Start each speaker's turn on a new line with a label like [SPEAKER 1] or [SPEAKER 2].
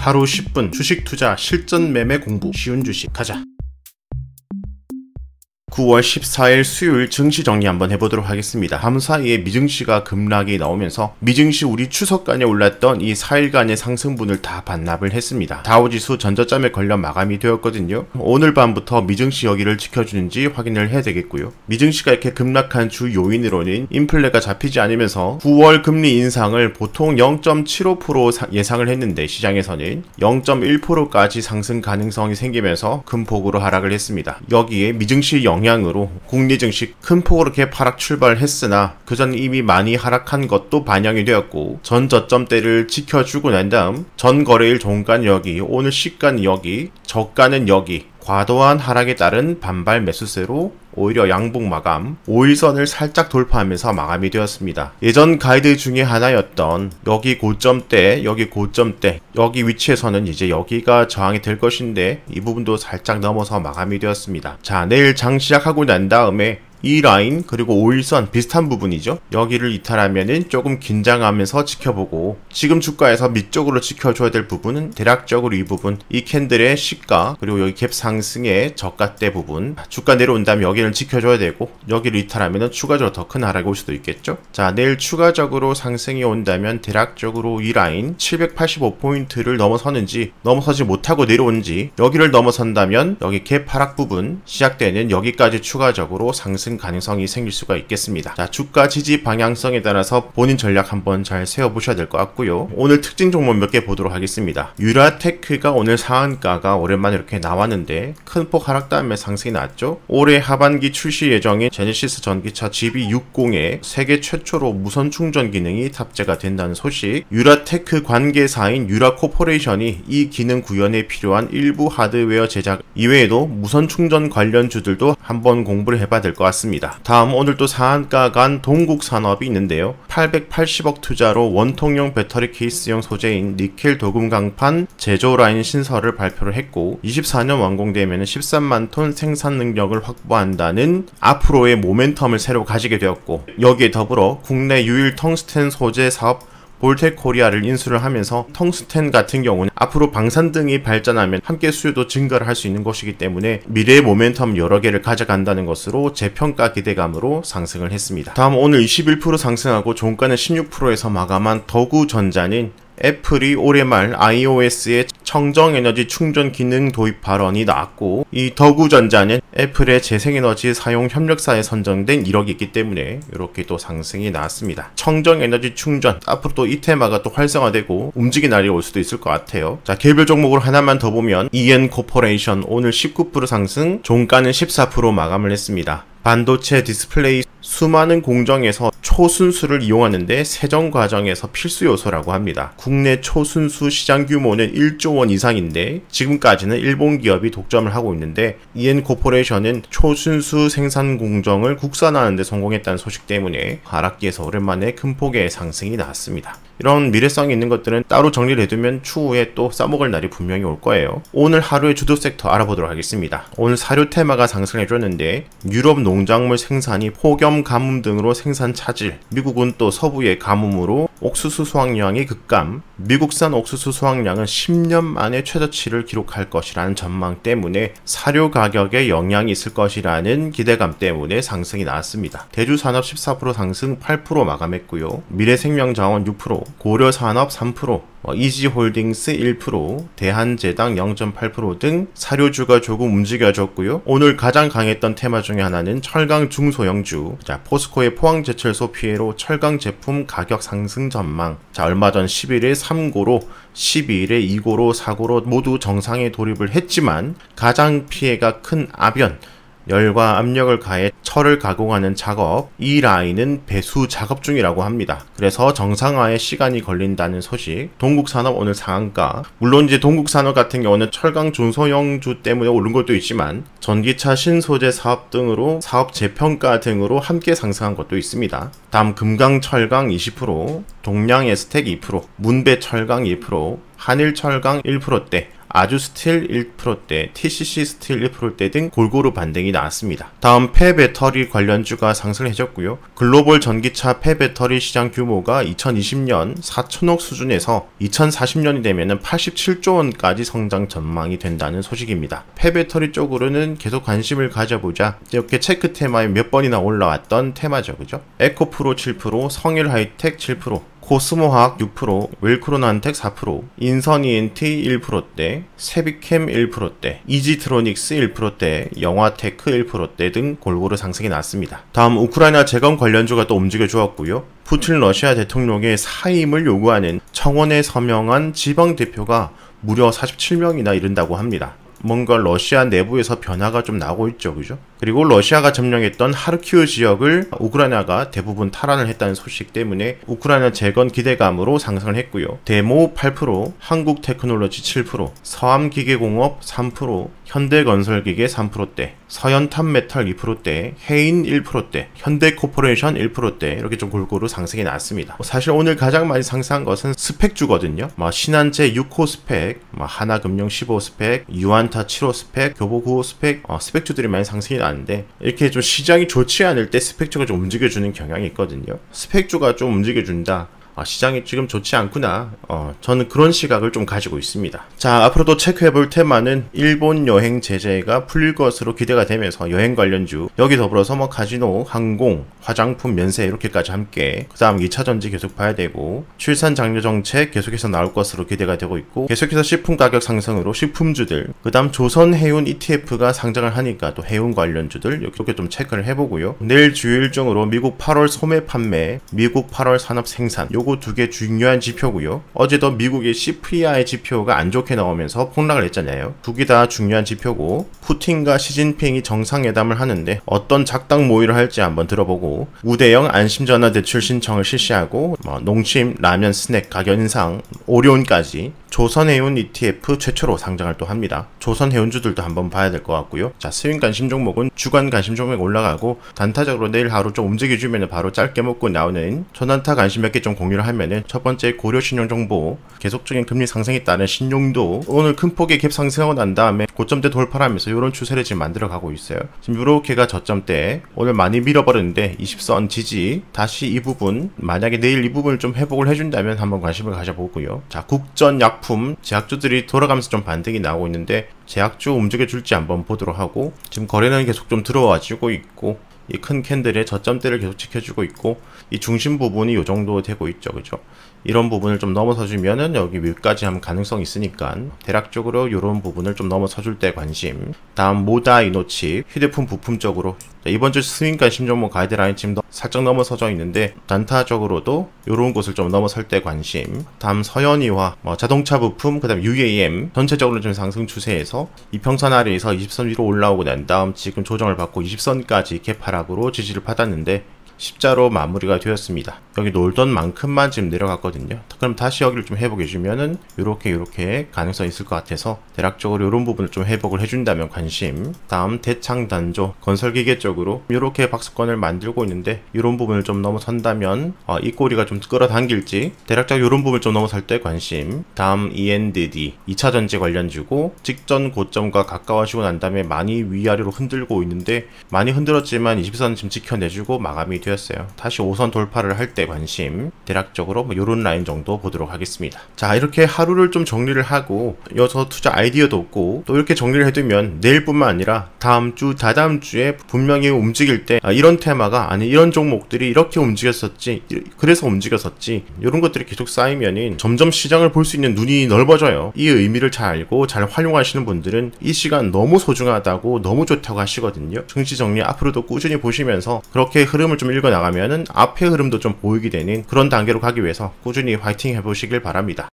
[SPEAKER 1] 하루 10분 주식 투자 실전 매매 공부 쉬운 주식 가자. 9월 14일 수요일 증시 정리 한번 해보도록 하겠습니다. 밤 사이에 미증시가 급락이 나오면서 미증시 우리 추석간에 올랐던 이 4일간의 상승분을 다 반납을 했습니다. 다우지수 전저점에 걸려 마감이 되었거든요. 오늘 밤부터 미증시 여기를 지켜주는지 확인을 해야 되겠고요. 미증시가 이렇게 급락한 주 요인으로는 인플레가 잡히지 않으면서 9월 금리 인상을 보통 0.75% 예상을 했는데 시장에서는 0.1%까지 상승 가능성이 생기면서 큰 폭으로 하락을 했습니다. 여기에 미증시 영향으로 국내 증시 큰 폭으로 개파락 출발했으나 그전 이미 많이 하락한 것도 반영이 되었고 전 저점대를 지켜주고 난 다음 전 거래일 종가는 여기, 오늘 시가는 여기, 저가는 여기 과도한 하락에 따른 반발 매수세로 오히려 양봉 마감, 5일선을 살짝 돌파하면서 마감이 되었습니다. 예전 가이드 중에 하나였던 여기 고점대, 여기 고점대, 여기 위치에서는 이제 여기가 저항이 될 것인데 이 부분도 살짝 넘어서 마감이 되었습니다. 자, 내일 장 시작하고 난 다음에 이 라인 그리고 5일선 비슷한 부분이죠. 여기를 이탈하면은 조금 긴장하면서 지켜보고 지금 주가에서 밑쪽으로 지켜줘야 될 부분은 대략적으로 이 부분, 이 캔들의 시가 그리고 여기 갭 상승의 저가대 부분, 주가 내려온다면 여기를 지켜줘야 되고 여기를 이탈하면은 추가적으로 더 큰 하락이 올 수도 있겠죠. 자, 내일 추가적으로 상승이 온다면 대략적으로 이 라인 785포인트를 넘어서는지 넘어서지 못하고 내려온지, 여기를 넘어선다면 여기 갭 하락 부분 시작되는 여기까지 추가적으로 상승 가능성이 생길 수가 있겠습니다. 자, 주가 지지 방향성에 따라서 본인 전략 한번 잘 세워보셔야 될 것 같고요. 오늘 특징 종목 몇 개 보도록 하겠습니다. 유라테크가 오늘 상한가가 오랜만에 이렇게 나왔는데 큰 폭 하락 다음에 상승이 나왔죠. 올해 하반기 출시 예정인 제네시스 전기차 GB60에 세계 최초로 무선 충전 기능이 탑재가 된다는 소식, 유라테크 관계사인 유라코퍼레이션이 이 기능 구현에 필요한 일부 하드웨어 제작 이외에도 무선 충전 관련주들도 한번 공부를 해봐야 될 것 같습니다. 다음 오늘 또 상한가 간 동국산업이 있는데요. 880억 투자로 원통용 배터리 케이스용 소재인 니켈 도금 강판 제조 라인 신설을 발표를 했고 24년 완공되면 13만 톤 생산 능력을 확보한다는 앞으로의 모멘텀을 새로 가지게 되었고 여기에 더불어 국내 유일 텅스텐 소재 사업 볼텍코리아를 인수를 하면서 텅스텐 같은 경우는 앞으로 방산 등이 발전하면 함께 수요도 증가를 할 수 있는 것이기 때문에 미래의 모멘텀 여러 개를 가져간다는 것으로 재평가 기대감으로 상승을 했습니다. 다음 오늘 21% 상승하고 종가는 16%에서 마감한 더구전자는 애플이 올해 말 iOS에 청정에너지 충전 기능 도입 발언이 나왔고 이 더구전자는 애플의 재생에너지 사용 협력사에 선정된 1억이 있기 때문에 이렇게 또 상승이 나왔습니다. 청정에너지 충전 앞으로 또 이 테마가 또 활성화되고 움직이는 날이 올 수도 있을 것 같아요. 자, 개별 종목으로 하나만 더 보면 EN코퍼레이션 오늘 19% 상승, 종가는 14% 마감을 했습니다. 반도체 디스플레이 수많은 공정에서 초순수를 이용하는데 세정 과정에서 필수 요소라고 합니다. 국내 초순수 시장 규모는 1조 원 이상인데 지금까지는 일본 기업이 독점을 하고 있는데 EN코퍼레이션은 초순수 생산 공정을 국산화하는 데 성공했다는 소식 때문에 하락기에서 오랜만에 큰 폭의 상승이 나왔습니다. 이런 미래성이 있는 것들은 따로 정리를 해두면 추후에 또 싸먹을 날이 분명히 올 거예요. 오늘 하루의 주도 섹터 알아보도록 하겠습니다. 오늘 사료 테마가 상승해줬는데 유럽 농작물 생산이 폭염 가뭄 등으로 생산 차질, 미국은 또 서부의 가뭄으로 옥수수 수확량이 급감, 미국산 옥수수 수확량은 10년 만에 최저치를 기록할 것이라는 전망 때문에 사료 가격에 영향이 있을 것이라는 기대감 때문에 상승이 나왔습니다. 대주산업 14% 상승 8% 마감했고요. 미래생명자원 6%, 고려산업 3%, 이지홀딩스 1%, 대한제당 0.8% 등 사료주가 조금 움직여줬고요. 오늘 가장 강했던 테마 중에 하나는 철강 중소형주. 자, 포스코의 포항제철소 피해로 철강 제품 가격 상승 전망. 자, 얼마 전 11일 3고로 12일에 2고로 4고로 모두 정상에 돌입을 했지만 가장 피해가 큰 아변, 열과 압력을 가해 철을 가공하는 작업, 이 라인은 배수 작업 중이라고 합니다. 그래서 정상화에 시간이 걸린다는 소식. 동국산업 오늘 상한가. 물론 이제 동국산업 같은 경우는 철강 중소형주 때문에 오른 것도 있지만 전기차 신소재 사업 등으로 사업 재평가 등으로 함께 상승한 것도 있습니다. 다음 금강철강 20%, 동양에스텍 2%, 문배철강 1%, 한일철강 1%대, 아주 스틸 1%대, TCC 스틸 1%대 등 골고루 반등이 나왔습니다. 다음 폐배터리 관련주가 상승해졌고요. 글로벌 전기차 폐배터리 시장 규모가 2020년 4천억 수준에서 2040년이 되면 87조 원까지 성장 전망이 된다는 소식입니다. 폐배터리 쪽으로는 계속 관심을 가져보자 이렇게 체크 테마에 몇 번이나 올라왔던 테마죠. 그죠? 에코프로 7%, 성일하이텍 7%, 코스모화학 6%, 웰크론한텍 4%, 인선ENT 1%대, 세비캠 1%대, 이지트로닉스 1%대, 영화테크 1%대 등 골고루 상승이 났습니다. 다음 우크라이나 재건 관련주가 또 움직여 주었고요. 푸틴 러시아 대통령의 사임을 요구하는 청원에 서명한 지방 대표가 무려 47명이나 이른다고 합니다. 뭔가 러시아 내부에서 변화가 좀 나오고 있죠. 그죠? 그리고 러시아가 점령했던 하르키우 지역을 우크라이나가 대부분 탈환을 했다는 소식 때문에 우크라이나 재건 기대감으로 상승을 했고요. 데모 8%, 한국테크놀로지 7%, 서암기계공업 3%, 현대건설기계 3%대, 서현탄메탈 2%대, 해인 1%대, 현대코퍼레이션 1%대 이렇게 좀 골고루 상승이 났습니다. 사실 오늘 가장 많이 상승한 것은 스펙주거든요. 신한제 6호 스펙, 하나금융 15 스펙, 유한타 7호 스펙, 교보 9호 스펙, 스펙주들이 많이 상승이 나는데 이렇게 좀 시장이 좋지 않을 때 스펙주가 좀 움직여주는 경향이 있거든요. 스펙주가 좀 움직여준다. 시장이 지금 좋지 않구나. 저는 그런 시각을 좀 가지고 있습니다. 자, 앞으로도 체크해볼 테마는 일본 여행 제재가 풀릴 것으로 기대가 되면서 여행 관련주, 여기 더불어서 카지노, 항공, 화장품 면세 이렇게까지 함께, 그 다음 2차전지 계속 봐야 되고, 출산 장려 정책 계속해서 나올 것으로 기대가 되고 있고, 계속해서 식품 가격 상승으로 식품주들, 그 다음 조선 해운 ETF가 상장을 하니까 또 해운 관련주들 이렇게 좀 체크를 해보고요. 내일 주요 일정으로 미국 8월 소매 판매, 미국 8월 산업 생산, 요거 두 개 중요한 지표고요. 어제도 미국의 CPI 지표가 안 좋게 나오면서 폭락을 했잖아요. 두 개 다 중요한 지표고, 푸틴과 시진핑이 정상회담을 하는데 어떤 작당 모의를 할지 한번 들어보고, 우대형 안심전화 대출 신청을 실시하고, 농심, 라면, 스낵 가격 인상, 오리온까지 조선해운 ETF 최초로 상장을 또 합니다. 조선해운주들도 한번 봐야 될 것 같고요. 자, 스윙 관심 종목은 주간 관심 종목 올라가고, 단타적으로 내일 하루 좀 움직여주면 바로 짧게 먹고 나오는 초단타 관심 몇 개 좀 공유를 하면은, 첫 번째 고려신용정보, 계속적인 금리 상승에 따른 신용도 오늘 큰 폭의 갭 상승하고 난 다음에 고점대 돌파하면서 이런 추세를 지금 만들어가고 있어요. 지금 이렇게가 저점대, 오늘 많이 밀어버렸는데 20선 지지, 다시 이 부분, 만약에 내일 이 부분을 좀 회복을 해준다면 한번 관심을 가져보고요. 자, 국전 약품, 제약주들이 돌아가면서 좀 반등이 나오고 있는데 제약주 움직여줄지 한번 보도록 하고, 지금 거래는 계속 좀 들어와지고 있고, 이 큰 캔들의 저점대를 계속 지켜주고 있고, 이 중심 부분이 이 정도 되고 있죠. 그죠? 이런 부분을 좀 넘어서주면은 여기 위까지 하면 가능성이 있으니까 대략적으로 이런 부분을 좀 넘어서줄 때 관심. 다음 모다 이노칩, 휴대폰 부품 쪽으로 이번 주 스윙 관심 종목 가이드라인 지금 살짝 넘어서져 있는데 단타적으로도 이런 곳을 좀 넘어설 때 관심. 다음 서현이와 자동차 부품, 그 다음 UAM 전체적으로 좀 상승 추세에서 이평선 아래에서 20선 위로 올라오고 난 다음 지금 조정을 받고 20선까지 갭 하락으로 지지를 받았는데 십자로 마무리가 되었습니다. 여기 놀던 만큼만 지금 내려갔거든요. 그럼 다시 여기를 좀 회복해주면은 요렇게 가능성이 있을 것 같아서 대략적으로 이런 부분을 좀 회복을 해준다면 관심. 다음 대창단조 건설기계 쪽으로 요렇게 박스권을 만들고 있는데 이런 부분을 좀 넘어선다면 이 꼬리가 좀 끌어당길지, 대략적으로 이런 부분을 좀 넘어설 때 관심. 다음 ENDD 2차전지 관련주고, 직전 고점과 가까워지고 난 다음에 많이 위아래로 흔들고 있는데, 많이 흔들었지만 20선 지금 지켜내주고 마감이 되었어요. 다시 5선 돌파를 할 때 관심. 대략적으로 요런 라인 정도 보도록 하겠습니다. 자, 이렇게 하루를 좀 정리를 하고, 여기서 투자 아이디어도 없고 또 이렇게 정리를 해두면 내일뿐만 아니라 다음 주, 다다음 주에 분명히 움직일 때 이런 테마가, 아니 이런 종목들이 이렇게 움직였었지, 그래서 움직였었지, 이런 것들이 계속 쌓이면은 점점 시장을 볼 수 있는 눈이 넓어져요. 이 의미를 잘 알고 잘 활용하시는 분들은 이 시간 너무 소중하다고, 너무 좋다고 하시거든요. 증시 정리 앞으로도 꾸준히 보시면서 그렇게 흐름을 좀 읽어 나가면은 앞의 흐름도 좀 보이게 되는 그런 단계로 가기 위해서 꾸준히 화이팅 해보시길 바랍니다.